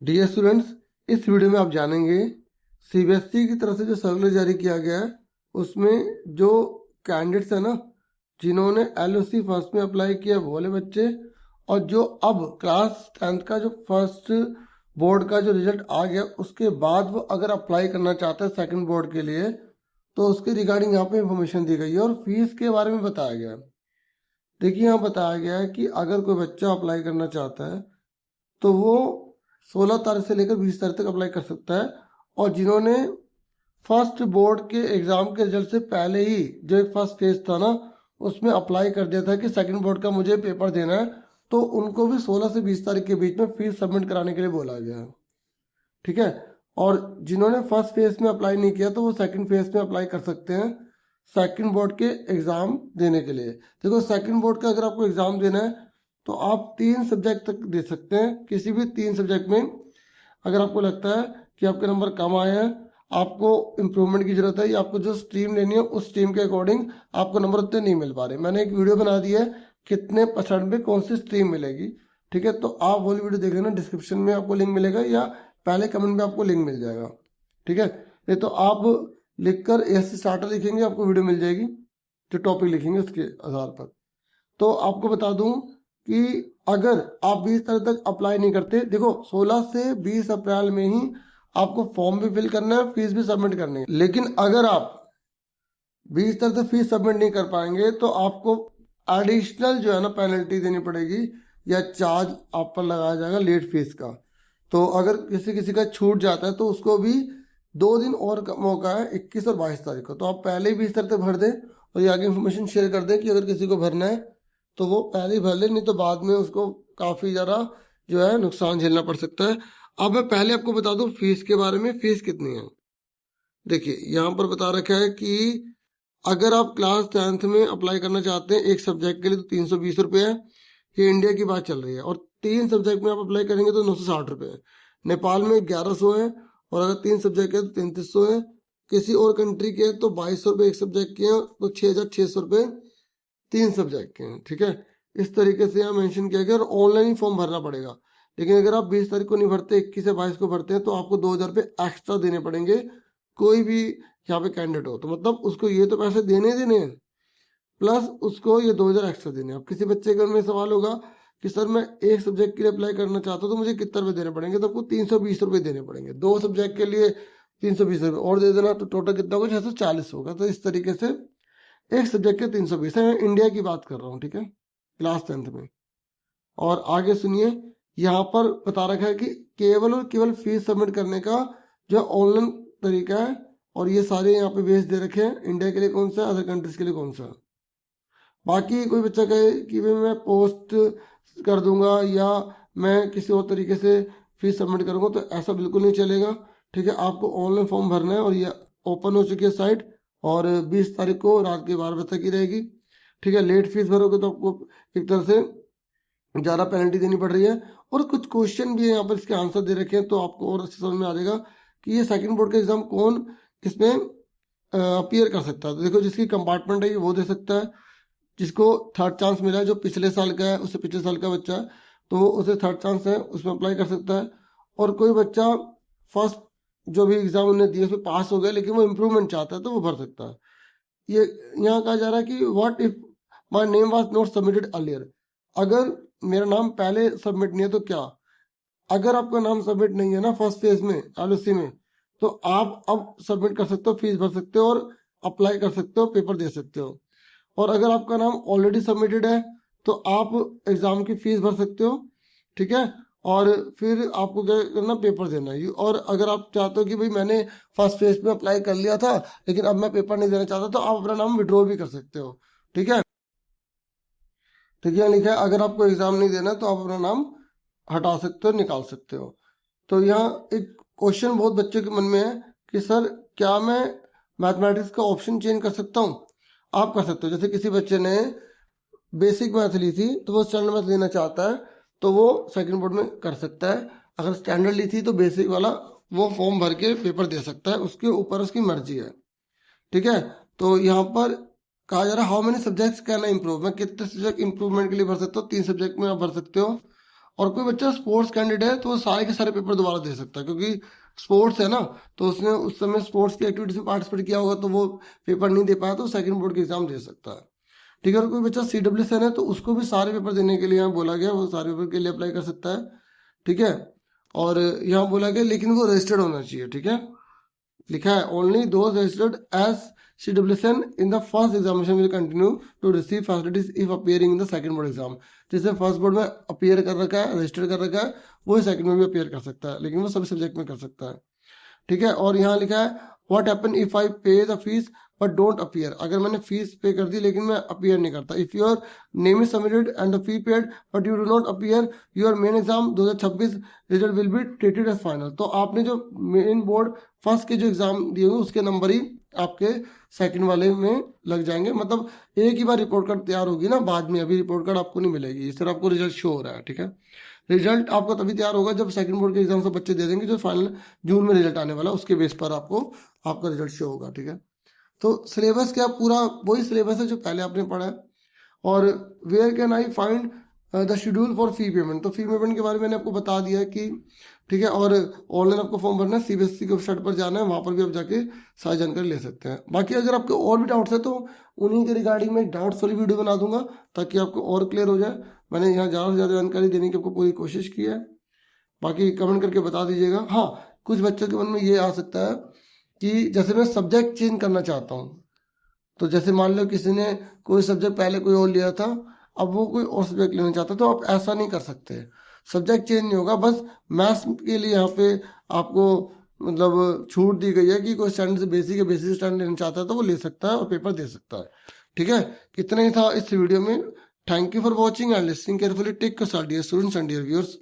Dear students, इस video में आप जानेंगे सीबीएसई की तरफ से जो सर्कुलर जारी किया गया है उसमें जो कैंडिडेट्स है ना जिन्होंने एलओसी फर्स्ट में अप्लाई किया वो वाले बच्चे, और जो अब क्लास 10th का जो फर्स्ट बोर्ड का जो रिजल्ट आ गया उसके बाद वो अगर अप्लाई करना चाहता है सेकंड बोर्ड के लिए तो उसके रिगार्डिंग यहाँ पे इंफॉर्मेशन दी गई है और फीस के बारे में बताया गया है। देखिए यहाँ बताया गया है कि अगर कोई बच्चा अप्लाई करना चाहता है तो वो 16 तारीख से लेकर 20 तारीख तक अप्लाई कर सकता है। और जिन्होंने फर्स्ट बोर्ड के एग्जाम के रिजल्ट से पहले ही जो एक फर्स्ट फेज था ना उसमें अप्लाई कर दिया था कि सेकंड बोर्ड का मुझे पेपर देना है, तो उनको भी 16 से 20 तारीख के बीच में फीस सबमिट कराने के लिए बोला गया है। ठीक है। और जिन्होंने फर्स्ट फेज में अप्लाई नहीं किया तो वो सेकंड फेज में अप्लाई कर सकते हैं सेकंड बोर्ड के एग्जाम देने के लिए। देखो, सेकंड बोर्ड का अगर आपको एग्जाम देना है तो आप 3 सब्जेक्ट तक दे सकते हैं। किसी भी 3 सब्जेक्ट में अगर आपको लगता है कि आपके नंबर कम आए हैं, आपको इम्प्रूवमेंट की जरूरत है या आपको जो स्ट्रीम लेनी है उस स्ट्रीम के अकॉर्डिंग आपको नंबर उतने नहीं मिल पा रहे, मैंने एक वीडियो बना दी है कितने परसेंट पे कौन सी स्ट्रीम मिलेगी। ठीक है, तो आप वो वीडियो देख लेना, डिस्क्रिप्शन में आपको लिंक मिलेगा या पहले कमेंट में आपको लिंक मिल जाएगा। ठीक है, ये तो आप लिखकर एस स्टार्टर लिखेंगे आपको वीडियो मिल जाएगी, जो टॉपिक लिखेंगे उसके आधार पर। तो आपको बता दूं कि अगर आप 20 तारीख तक अप्लाई नहीं करते, देखो 16 से 20 अप्रैल में ही आपको फॉर्म भी फिल करना है, फीस भी सबमिट करनी है। लेकिन अगर आप 20 तारीख तक फीस सबमिट नहीं कर पाएंगे तो आपको एडिशनल जो है ना पेनल्टी देनी पड़ेगी या चार्ज आप पर लगाया जाएगा लेट फीस का। तो अगर किसी किसी का छूट जाता है तो उसको भी 2 दिन और का मौका है, 21 और 22 तारीख को। तो आप पहले ही 20 तारीख तक भर दें और ये आगे इन्फॉर्मेशन शेयर कर दें कि अगर किसी को भरना है तो वो पहले ही भर ले, नहीं तो बाद में उसको काफ़ी ज़्यादा जो है नुकसान झेलना पड़ सकता है। अब मैं पहले आपको बता दूं फीस के बारे में, फीस कितनी है। देखिए यहाँ पर बता रखा है कि अगर आप क्लास 10th में अप्लाई करना चाहते हैं एक सब्जेक्ट के लिए तो 320 रुपये है, ये इंडिया की बात चल रही है। और 3 सब्जेक्ट में आप अप्लाई करेंगे तो 960 रुपये है। नेपाल में 1100 है, और अगर 3 सब्जेक्ट है तो 3300 है। किसी और कंट्री के तो 2200 रुपये एक सब्जेक्ट के हैं, तो 6600 रुपये 3 सब्जेक्ट के हैं। ठीक है, इस तरीके से यहाँ मेंशन किया गया और ऑनलाइन ही फॉर्म भरना पड़ेगा। लेकिन अगर आप 20 तारीख को नहीं भरते, 21 से 22 को भरते हैं तो आपको 2000 रुपये एक्स्ट्रा देने पड़ेंगे, कोई भी यहाँ पे कैंडिडेट हो तो। मतलब उसको ये तो पैसे देने देने हैं प्लस उसको ये 2000 एक्स्ट्रा देने। अब किसी बच्चे के मन में सवाल होगा कि सर मैं एक सब्जेक्ट के लिए अप्लाई करना चाहता हूँ तो मुझे कितने रुपए देने पड़ेंगे, तो आपको 320 रुपये देने पड़ेंगे। 2 सब्जेक्ट के लिए 320 रुपये और दे देना, तो टोटल कितना होगा, 640 होगा। तो इस तरीके से एक सब्जेक्ट के 320 है। मैं इंडिया की बात कर रहा हूँ, ठीक है, क्लास 10th में। और आगे सुनिए, यहाँ पर बता रखा है कि केवल और केवल फीस सबमिट करने का जो ऑनलाइन तरीका है, और ये सारे यहाँ पे बेस दे रखे हैं, इंडिया के लिए कौन सा है, अदर कंट्रीज के लिए कौन सा है। बाकी कोई बच्चा कहे कि भाई मैं पोस्ट कर दूंगा या मैं किसी और तरीके से फीस सबमिट करूंगा, तो ऐसा बिल्कुल नहीं चलेगा। ठीक है, आपको ऑनलाइन फॉर्म भरना है और ये ओपन हो चुकी है साइट, और 20 तारीख को रात के 12 बजे तक ही रहेगी। ठीक है, लेट फीस भरोगे तो आपको एक तरह से ज़्यादा पेनल्टी देनी पड़ रही है। और कुछ क्वेश्चन भी है यहाँ पर, इसके आंसर दे रखे हैं, तो आपको और अच्छे समझ में आ जाएगा कि ये सेकंड बोर्ड का एग्जाम कौन इसमें अपीयर कर सकता है। तो देखो, जिसकी कंपार्टमेंट है वो दे सकता है, जिसको थर्ड चांस मिला है, जो पिछले साल का है उससे पिछले साल का बच्चा है तो उसे थर्ड चांस है, उसमें अप्लाई कर सकता है। और कोई बच्चा फर्स्ट जो भी एग्जाम उन्हें दिया उसमें पास हो गया लेकिन वो इम्प्रूवमेंट चाहता है तो वो भर सकता है। ये यहाँ कहा जा रहा है कि what if my name was not submitted earlier, अगर मेरा नाम पहले सबमिट नहीं है तो क्या। अगर आपका नाम सबमिट नहीं है ना फर्स्ट फेज में एलओसी में, तो आप अब सबमिट कर सकते हो, फीस भर सकते हो और अप्लाई कर सकते हो, पेपर दे सकते हो। और अगर आपका नाम ऑलरेडी सबमिटेड है तो आप एग्जाम की फीस भर सकते हो। ठीक है, और फिर आपको क्या करना, पेपर देना है। और अगर आप चाहते हो कि भाई मैंने फर्स्ट फेज में अप्लाई कर लिया था लेकिन अब मैं पेपर नहीं देना चाहता, तो आप अपना नाम विड्रॉ भी कर सकते हो। ठीक है, तो क्या लिखा है, अगर आपको एग्जाम नहीं देना तो आप अपना नाम हटा सकते हो, निकाल सकते हो। तो यहाँ एक क्वेश्चन बहुत बच्चों के मन में है कि सर क्या मैं मैथमेटिक्स का ऑप्शन चेंज कर सकता हूँ। आप कर सकते हो। जैसे किसी बच्चे ने बेसिक मैथ ली थी तो वो स्टैंडर्ड मैथ लेना चाहता है तो वो सेकंड बोर्ड में कर सकता है। अगर स्टैंडर्ड ली थी तो बेसिक वाला वो फॉर्म भर के पेपर दे सकता है, उसके ऊपर उसकी मर्जी है। ठीक है, तो यहाँ पर कहा जा रहा है how many subjects can I improve, मैं कितने सब्जेक्ट इंप्रूवमेंट के लिए भर सकता हूँ। 3 सब्जेक्ट में आप भर सकते हो। और कोई बच्चा स्पोर्ट्स कैंडिडेट है तो वो सारे के सारे पेपर दोबारा दे सकता है, क्योंकि स्पोर्ट्स है ना, तो उसने उस समय स्पोर्ट्स की एक्टिविटीज में पार्टिसिपेट किया होगा, तो वो पेपर नहीं दे पाया तो सेकंड बोर्ड के एग्जाम दे सकता है। ठीक है, और कोई बच्चा CWSN है तो उसको भी सारे पेपर देने के लिए यहाँ बोला गया, वो सारे पेपर के लिए अप्लाई कर सकता है। ठीक है, और यहाँ बोला गया लेकिन वो रजिस्टर्ड होना चाहिए। ठीक है, लिखा है only those registered as CWSN in the first examination will continue to receive facilities if appearing in the second board exam. जैसे फर्स्ट बोर्ड में अपीयर कर रखा है, रजिस्टर्ड कर रखा है, वो सेकंड में भी अपीयर कर सकता है, लेकिन वो सभी सब्जेक्ट में कर सकता है। ठीक है, और यहाँ लिखा है व्हाट हैपन इफ आई पे the fees but don't appear. अगर मैंने फीस पे कर दी लेकिन मैं अपीयर नहीं करता, if your name is submitted and the fee paid but you do not appear, your main exam 2026 result will be treated as final. तो आपने जो मेन बोर्ड फर्स्ट के जो एग्जाम दिए होंगे उसके नंबर ही आपके सेकंड वाले में लग जाएंगे। मतलब एक ही बार रिपोर्ट कार्ड तैयार होगी ना, बाद में अभी रिपोर्ट कार्ड आपको नहीं मिलेगी, सिर्फ आपको रिजल्ट शो हो रहा है। ठीक है, रिजल्ट आपका तभी तैयार होगा जब सेकंड बोर्ड के एग्जाम से बच्चे दे देंगे, जो फाइनल जून में रिजल्ट आने वाला है, उसके बेस पर आपको आपका रिजल्ट शो होगा। ठीक है, तो सिलेबस क्या, पूरा वही सिलेबस है जो पहले आपने पढ़ा है। और where can I find the schedule for fee payment, तो फी पेमेंट के बारे में मैंने आपको बता दिया है कि ठीक है, और ऑनलाइन आपको फॉर्म भरना है, CBSE की वेबसाइट पर जाना है, वहाँ पर भी आप जाके सारी जानकारी ले सकते हैं। बाकी अगर आपके और भी डाउट्स है तो उन्हीं के रिगार्डिंग में एक डाउट्स वाली वीडियो बना दूंगा ताकि आपको और क्लियर हो जाए। मैंने यहाँ ज़्यादा से ज़्यादा जानकारी देने की आपको पूरी कोशिश की है, बाकी कमेंट करके बता दीजिएगा। हाँ, कुछ बच्चों के मन में ये आ सकता है कि जैसे मैं सब्जेक्ट चेंज करना चाहता हूँ, तो जैसे मान लो किसी ने कोई सब्जेक्ट पहले कोई और लिया था, अब वो कोई और सब्जेक्ट लेना चाहता है, तो आप ऐसा नहीं कर सकते, सब्जेक्ट चेंज नहीं होगा। बस मैथ्स के लिए यहाँ पे आपको मतलब छूट दी गई है कि कोई स्टैंडर्ड से बेसिक या बेसिक स्टैंडर्ड लेना चाहता है तो वो ले सकता है और पेपर दे सकता है। ठीक है, इतना ही था इस वीडियो में। Thank you for watching and listening carefully. Take care dear students and dear viewers.